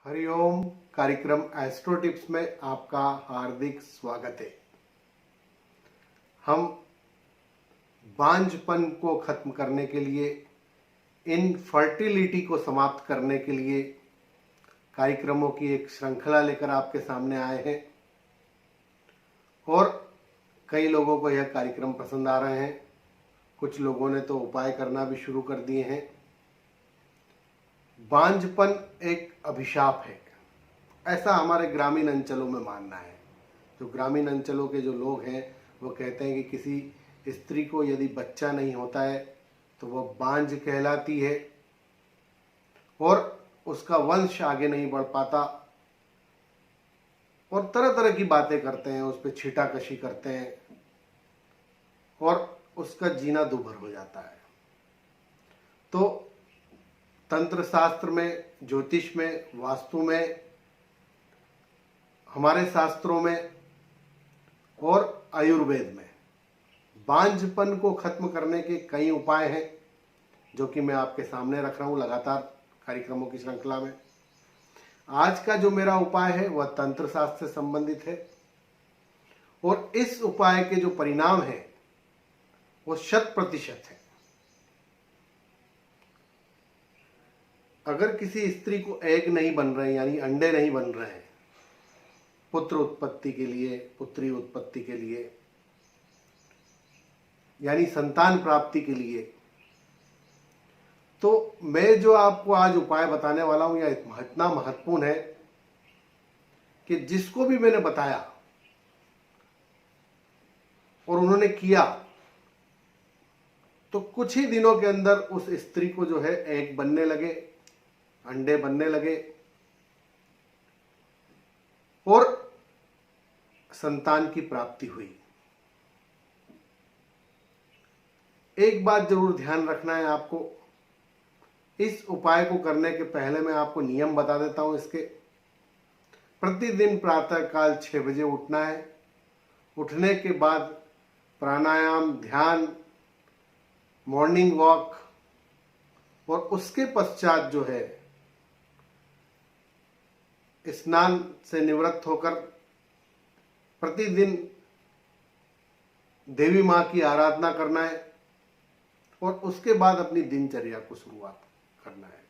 हरिओम। कार्यक्रम astro tips में आपका हार्दिक स्वागत है। हम बांझपन को खत्म करने के लिए, इनफर्टिलिटी को समाप्त करने के लिए कार्यक्रमों की एक श्रृंखला लेकर आपके सामने आए हैं और कई लोगों को यह कार्यक्रम पसंद आ रहे हैं। कुछ लोगों ने तो उपाय करना भी शुरू कर दिए हैं। बांझपन एक अभिशाप है, ऐसा हमारे ग्रामीण अंचलों में मानना है। जो ग्रामीण अंचलों के जो लोग हैं वो कहते हैं कि किसी स्त्री को यदि बच्चा नहीं होता है तो वह बांझ कहलाती है और उसका वंश आगे नहीं बढ़ पाता, और तरह तरह की बातें करते हैं, उस पर छीटाकशी करते हैं और उसका जीना दूभर हो जाता है। तो तंत्र शास्त्र में, ज्योतिष में, वास्तु में, हमारे शास्त्रों में और आयुर्वेद में बांझपन को खत्म करने के कई उपाय हैं जो कि मैं आपके सामने रख रहा हूं लगातार कार्यक्रमों की श्रृंखला में। आज का जो मेरा उपाय है वह तंत्र शास्त्र से संबंधित है और इस उपाय के जो परिणाम है वो 100% है। अगर किसी स्त्री को एग नहीं बन रहे, यानी अंडे नहीं बन रहे हैं पुत्र उत्पत्ति के लिए, पुत्री उत्पत्ति के लिए, यानी संतान प्राप्ति के लिए, तो मैं जो आपको आज उपाय बताने वाला हूं यह इतना महत्वपूर्ण है कि जिसको भी मैंने बताया और उन्होंने किया तो कुछ ही दिनों के अंदर उस स्त्री को जो है एग बनने लगे, अंडे बनने लगे और संतान की प्राप्ति हुई। एक बात जरूर ध्यान रखना है आपको, इस उपाय को करने के पहले मैं आपको नियम बता देता हूं इसके। प्रतिदिन प्रातःकाल 6 बजे उठना है। उठने के बाद प्राणायाम, ध्यान, मॉर्निंग वॉक और उसके पश्चात जो है स्नान से निवृत्त होकर प्रतिदिन देवी मां की आराधना करना है और उसके बाद अपनी दिनचर्या को शुरुआत करना है।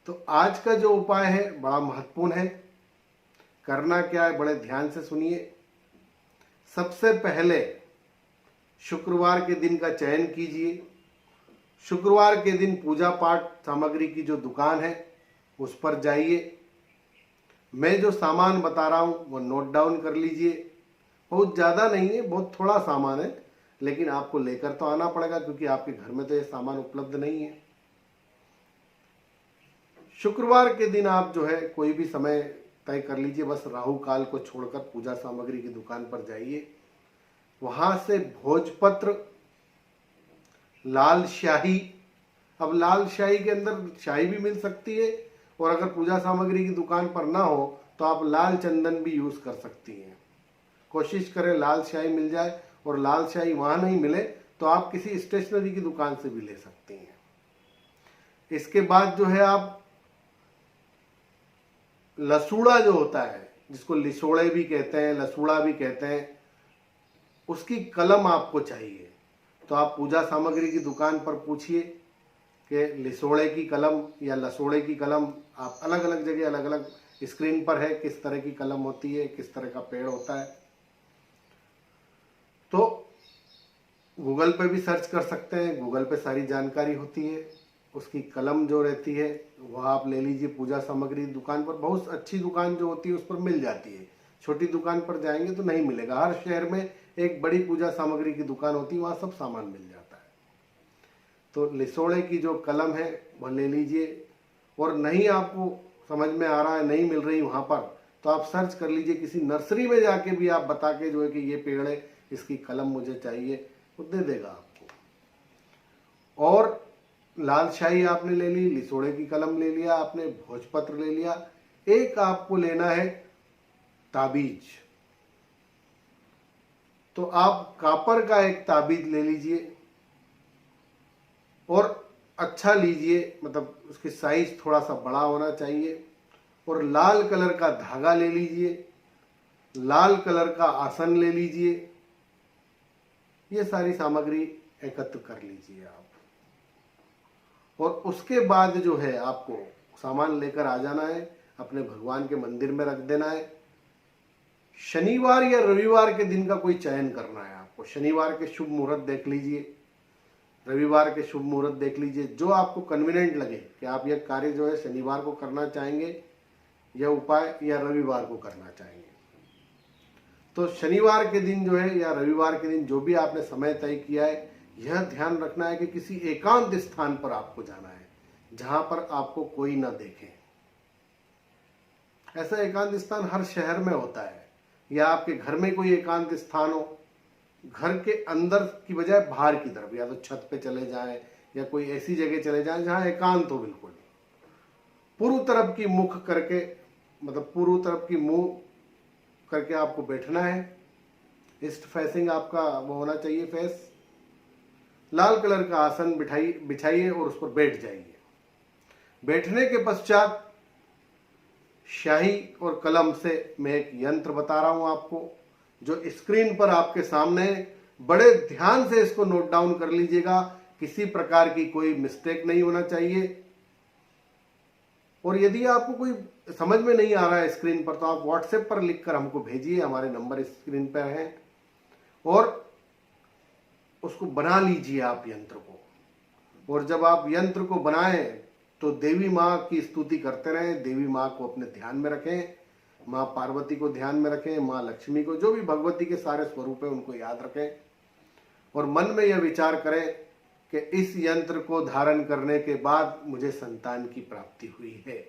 तो आज का जो उपाय है बड़ा महत्वपूर्ण है। करना क्या है, बड़े ध्यान से सुनिए। सबसे पहले शुक्रवार के दिन का चयन कीजिए। शुक्रवार के दिन पूजा पाठ सामग्री की जो दुकान है उस पर जाइए। मैं जो सामान बता रहा हूं वो नोट डाउन कर लीजिए। बहुत ज़्यादा नहीं है, बहुत थोड़ा सामान है, लेकिन आपको लेकर तो आना पड़ेगा क्योंकि आपके घर में तो ये सामान उपलब्ध नहीं है। शुक्रवार के दिन आप जो है कोई भी समय तय कर लीजिए, बस राहु काल को छोड़कर पूजा सामग्री की दुकान पर जाइए। वहां से भोजपत्र, लाल स्याही, अब लाल स्याही के अंदर स्याही भी मिल सकती है और अगर पूजा सामग्री की दुकान पर ना हो तो आप लाल चंदन भी यूज कर सकती हैं। कोशिश करें लाल स्याही मिल जाए, और लाल स्याही वहां नहीं मिले तो आप किसी स्टेशनरी की दुकान से भी ले सकती हैं। इसके बाद जो है आप लसूड़ा जो होता है, जिसको लिसोड़े भी कहते हैं, लसूड़ा भी कहते हैं, उसकी कलम आपको चाहिए। तो आप पूजा सामग्री की दुकान पर पूछिए कि लिसोड़े की कलम या लसोड़े की कलम, आप अलग अलग जगह अलग अलग स्क्रीन पर है किस तरह की कलम होती है, किस तरह का पेड़ होता है। तो गूगल पे भी सर्च कर सकते हैं, गूगल पे सारी जानकारी होती है। उसकी कलम जो रहती है वह आप ले लीजिए। पूजा सामग्री दुकान पर, बहुत अच्छी दुकान जो होती है उस पर मिल जाती है। छोटी दुकान पर जाएंगे तो नहीं मिलेगा। हर शहर में एक बड़ी पूजा सामग्री की दुकान होती है, वहाँ सब सामान मिल जाता है। तो लिसोड़े की जो कलम है वह ले लीजिए। और नहीं आपको समझ में आ रहा है, नहीं मिल रही वहाँ पर, तो आप सर्च कर लीजिए। किसी नर्सरी में जाके भी आप बता के जो है कि ये पेड़ है, इसकी कलम मुझे चाहिए, वो दे देगा आपको। और लाल स्याही आपने ले ली, लिसोड़े की कलम ले लिया आपने, भोजपत्र ले लिया। एक आपको लेना है ताबीज। तो आप कापर का एक ताबीज ले लीजिए और अच्छा लीजिए, मतलब उसकी साइज थोड़ा सा बड़ा होना चाहिए। और लाल कलर का धागा ले लीजिए, लाल कलर का आसन ले लीजिए। ये सारी सामग्री एकत्र कर लीजिए आप। और उसके बाद जो है आपको सामान लेकर आ जाना है, अपने भगवान के मंदिर में रख देना है। शनिवार या रविवार के दिन का कोई चयन करना है आपको। शनिवार के शुभ मुहूर्त देख लीजिए, रविवार के शुभ मुहूर्त देख लीजिए, जो आपको कन्वीनियंट लगे कि आप यह कार्य जो है शनिवार को करना चाहेंगे, यह उपाय, या रविवार को करना चाहेंगे। तो शनिवार के दिन जो है या रविवार के दिन जो भी आपने समय तय किया है, यह ध्यान रखना है कि किसी एकांत स्थान पर आपको जाना है, जहां पर आपको कोई ना देखे। ऐसा एकांत स्थान हर शहर में होता है, या आपके घर में कोई एकांत स्थान हो, घर के अंदर की बजाय बाहर की तरफ, या तो छत पे चले जाएं या कोई ऐसी जगह चले जाएं जहां एकांत हो बिल्कुल। पूर्व तरफ की मुख करके, मतलब पूर्व तरफ की मुंह करके आपको बैठना है। ईस्ट फेसिंग आपका वो होना चाहिए फेस। लाल कलर का आसन बिछाइए और उस पर बैठ जाइए। बैठने के पश्चात शाही और कलम से मैं एक यंत्र बता रहा हूं आपको, जो स्क्रीन पर आपके सामने है। बड़े ध्यान से इसको नोट डाउन कर लीजिएगा, किसी प्रकार की कोई मिस्टेक नहीं होना चाहिए। और यदि आपको कोई समझ में नहीं आ रहा है स्क्रीन पर, तो आप व्हाट्सएप पर लिखकर हमको भेजिए, हमारे नंबर स्क्रीन पर हैं। और उसको बना लीजिए आप यंत्र को। और जब आप यंत्र को बनाएं तो देवी माँ की स्तुति करते रहें। देवी माँ को अपने ध्यान में रखें, माँ पार्वती को ध्यान में रखें, माँ लक्ष्मी को, जो भी भगवती के सारे स्वरूप है उनको याद रखें। और मन में यह विचार करें कि इस यंत्र को धारण करने के बाद मुझे संतान की प्राप्ति हुई है,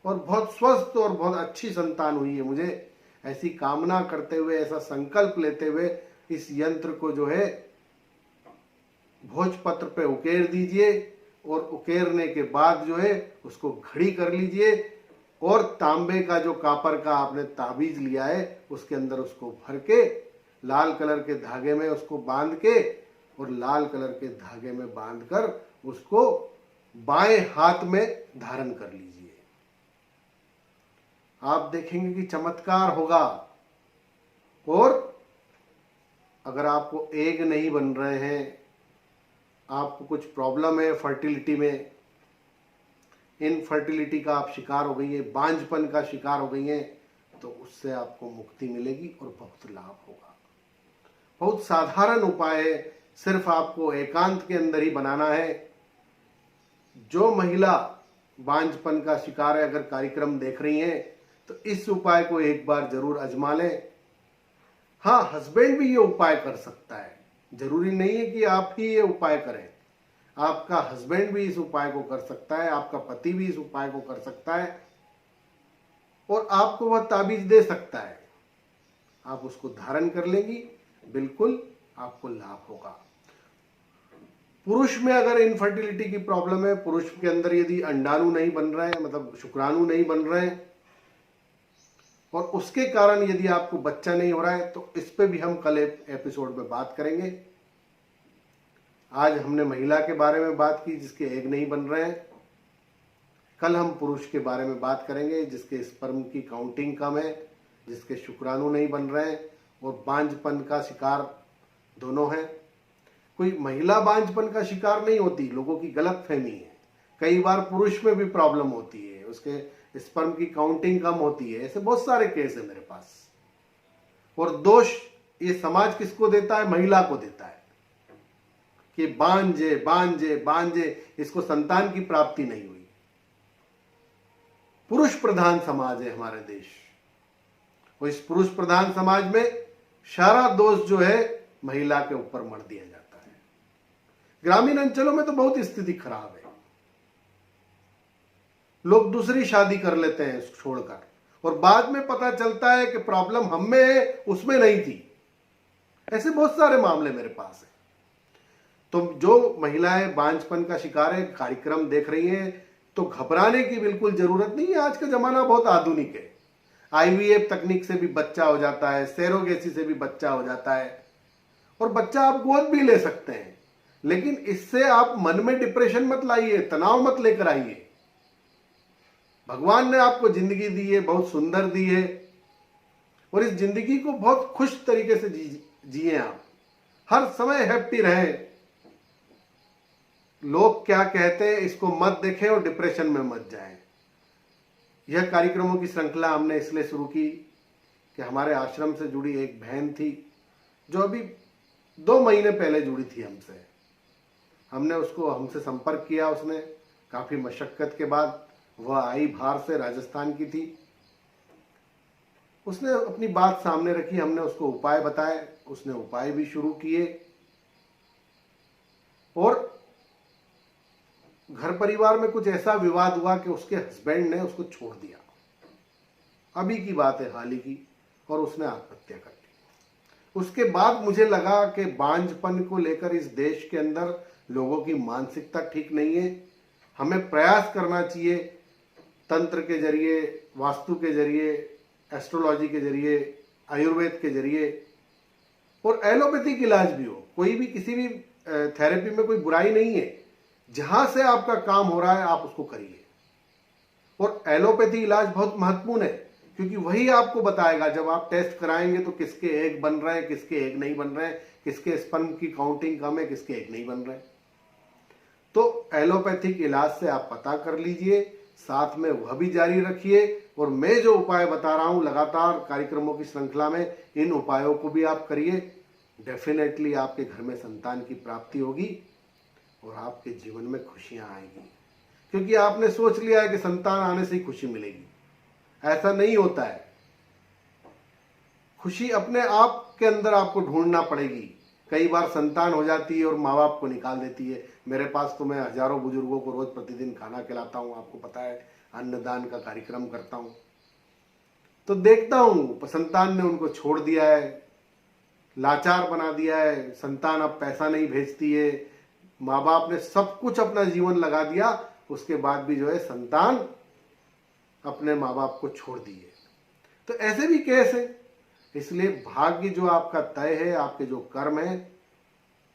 और बहुत स्वस्थ और बहुत अच्छी संतान हुई है मुझे। ऐसी कामना करते हुए, ऐसा संकल्प लेते हुए इस यंत्र को जो है भोजपत्र पे उकेर दीजिए। और उकेरने के बाद जो है उसको घड़ी कर लीजिए, और तांबे का जो कापर का आपने ताबीज लिया है उसके अंदर उसको भर के लाल कलर के धागे में उसको बांध के, और लाल कलर के धागे में बांधकर उसको बाएं हाथ में धारण कर लीजिए। आप देखेंगे कि चमत्कार होगा। और अगर आपको एग नहीं बन रहे हैं, आपको कुछ प्रॉब्लम है फर्टिलिटी में, इनफर्टिलिटी का आप शिकार हो गई है, बांझपन का शिकार हो गई है, तो उससे आपको मुक्ति मिलेगी और बहुत लाभ होगा। बहुत साधारण उपाय है, सिर्फ आपको एकांत के अंदर ही बनाना है। जो महिला बांझपन का शिकार है, अगर कार्यक्रम देख रही हैं, तो इस उपाय को एक बार जरूर आजमा लें। हाँ, हस्बैंड भी ये उपाय कर सकता है, जरूरी नहीं है कि आप ही ये उपाय करें। आपका हस्बैंड भी इस उपाय को कर सकता है, आपका पति भी इस उपाय को कर सकता है, और आपको वह ताबीज दे सकता है। आप उसको धारण कर लेंगी, बिल्कुल आपको लाभ होगा। पुरुष में अगर इनफर्टिलिटी की प्रॉब्लम है, पुरुष के अंदर यदि अंडाणु नहीं बन रहे हैं, मतलब शुक्राणु नहीं बन रहे हैं, और उसके कारण यदि आपको बच्चा नहीं हो रहा है, तो इस पे भी हम कल एपिसोड में बात करेंगे। आज हमने महिला के बारे में बात की जिसके एग नहीं बन रहे हैं। कल हम पुरुष के बारे में बात करेंगे जिसके स्पर्म की काउंटिंग कम है, जिसके शुक्राणु नहीं बन रहे हैं और बांझपन का शिकार दोनों हैं। कोई महिला बांझपन का शिकार नहीं होती, लोगों की गलत फहमी है। कई बार पुरुष में भी प्रॉब्लम होती है, उसके स्पर्म की काउंटिंग कम होती है। ऐसे बहुत सारे केस है मेरे पास। और दोष ये समाज किसको देता है? महिला को देता है कि बांझे बांझे बांझे, इसको संतान की प्राप्ति नहीं हुई। पुरुष प्रधान समाज है हमारे देश, और इस पुरुष प्रधान समाज में सारा दोष जो है महिला के ऊपर मढ़ दिया जाता है। ग्रामीण अंचलों में तो बहुत स्थिति खराब है, लोग दूसरी शादी कर लेते हैं छोड़कर, और बाद में पता चलता है कि प्रॉब्लम हम में है, उसमें नहीं थी। ऐसे बहुत सारे मामले मेरे पास है। तो जो महिलाएं बांझपन का शिकार है, कार्यक्रम देख रही हैं, तो घबराने की बिल्कुल जरूरत नहीं है। आज का जमाना बहुत आधुनिक है। आईवीएफ तकनीक से भी बच्चा हो जाता है, सेरोगेसी से भी बच्चा हो जाता है, और बच्चा आप गोद भी ले सकते हैं। लेकिन इससे आप मन में डिप्रेशन मत लाइए, तनाव मत लेकर आइए। भगवान ने आपको जिंदगी दी है, बहुत सुंदर दी है, और इस जिंदगी को बहुत खुश तरीके से जिए आप, हर समय हैप्पी रहें। लोग क्या कहते हैं इसको मत देखें और डिप्रेशन में मत जाएं। यह कार्यक्रमों की श्रृंखला हमने इसलिए शुरू की कि हमारे आश्रम से जुड़ी एक बहन थी जो अभी 2 महीने पहले जुड़ी थी हमसे। हमने उसको हमसे संपर्क किया, उसने काफी मशक्कत के बाद वह आई, बाहर से राजस्थान की थी। उसने अपनी बात सामने रखी, हमने उसको उपाय बताए, उसने उपाय भी शुरू किए, और घर परिवार में कुछ ऐसा विवाद हुआ कि उसके हस्बैंड ने उसको छोड़ दिया। अभी की बात है, हाल ही की, और उसने आत्महत्या कर ली। उसके बाद मुझे लगा कि बांझपन को लेकर इस देश के अंदर लोगों की मानसिकता ठीक नहीं है। हमें प्रयास करना चाहिए, तंत्र के जरिए, वास्तु के जरिए, एस्ट्रोलॉजी के जरिए, आयुर्वेद के जरिए, और एलोपैथिक इलाज भी हो। कोई भी किसी भी थेरेपी में कोई बुराई नहीं है। जहां से आपका काम हो रहा है आप उसको करिए। और एलोपैथी इलाज बहुत महत्वपूर्ण है, क्योंकि वही आपको बताएगा, जब आप टेस्ट कराएंगे तो किसके एग बन रहे हैं, किसके एग नहीं बन रहे हैं, किसके स्पर्म की काउंटिंग कम है, किसके एग नहीं बन रहे हैं। तो एलोपैथिक इलाज से आप पता कर लीजिए, साथ में वह भी जारी रखिए, और मैं जो उपाय बता रहा हूं लगातार कार्यक्रमों की श्रृंखला में, इन उपायों को भी आप करिए। डेफिनेटली आपके घर में संतान की प्राप्ति होगी और आपके जीवन में खुशियां आएंगी, क्योंकि आपने सोच लिया है कि संतान आने से ही खुशी मिलेगी। ऐसा नहीं होता है। खुशी अपने आप के अंदर आपको ढूंढना पड़ेगी। कई बार संतान हो जाती है और माँ बाप को निकाल देती है। मेरे पास तो मैं हजारों बुजुर्गों को रोज प्रतिदिन खाना खिलाता हूँ, आपको पता है, अन्नदान का कार्यक्रम करता हूँ, तो देखता हूँ संतान ने उनको छोड़ दिया है, लाचार बना दिया है। संतान अब पैसा नहीं भेजती है, माँ बाप ने सब कुछ अपना जीवन लगा दिया, उसके बाद भी जो है संतान अपने माँ बाप को छोड़ दिए। तो ऐसे भी केस है। इसलिए भाग्य जो आपका तय है, आपके जो कर्म है,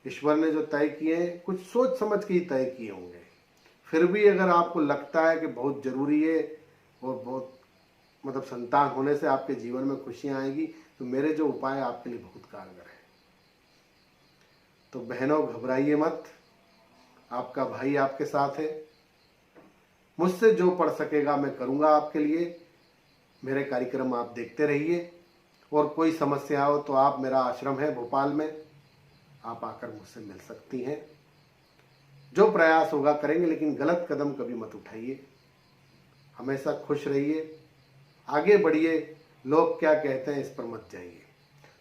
ईश्वर ने जो तय किए हैं, कुछ सोच समझ के ही तय किए होंगे। फिर भी अगर आपको लगता है कि बहुत जरूरी है और बहुत मतलब संतान होने से आपके जीवन में खुशियां आएगी, तो मेरे जो उपाय आपके लिए बहुत कारगर है। तो बहनों, घबराइए मत, आपका भाई आपके साथ है। मुझसे जो पढ़ सकेगा मैं करूंगा आपके लिए। मेरे कार्यक्रम आप देखते रहिए, और कोई समस्या हो तो आप, मेरा आश्रम है भोपाल में, आप आकर मुझसे मिल सकती हैं। जो प्रयास होगा करेंगे, लेकिन गलत कदम कभी मत उठाइए। हमेशा खुश रहिए, आगे बढ़िए, लोग क्या कहते हैं इस पर मत जाइए।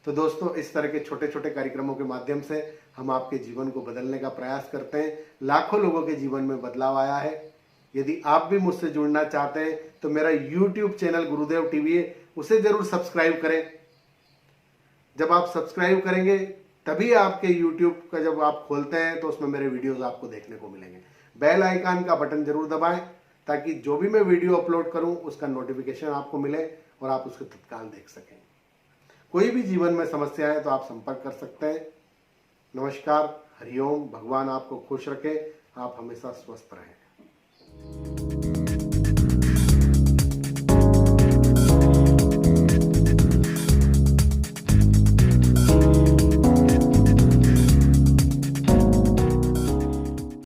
तो दोस्तों, इस तरह के छोटे छोटे कार्यक्रमों के माध्यम से हम आपके जीवन को बदलने का प्रयास करते हैं। लाखों लोगों के जीवन में बदलाव आया है। यदि आप भी मुझसे जुड़ना चाहते हैं तो मेरा YouTube चैनल गुरुदेव टीवी है, उसे जरूर सब्सक्राइब करें। जब आप सब्सक्राइब करेंगे तभी आपके YouTube का जब आप खोलते हैं तो उसमें मेरे वीडियोस आपको देखने को मिलेंगे। बेल आइकन का बटन जरूर दबाएं, ताकि जो भी मैं वीडियो अपलोड करूं उसका नोटिफिकेशन आपको मिले और आप उसको तत्काल देख सकें। कोई भी जीवन में समस्या है तो आप संपर्क कर सकते हैं। नमस्कार, हरिओम। भगवान आपको खुश रखे, आप हमेशा स्वस्थ रहें।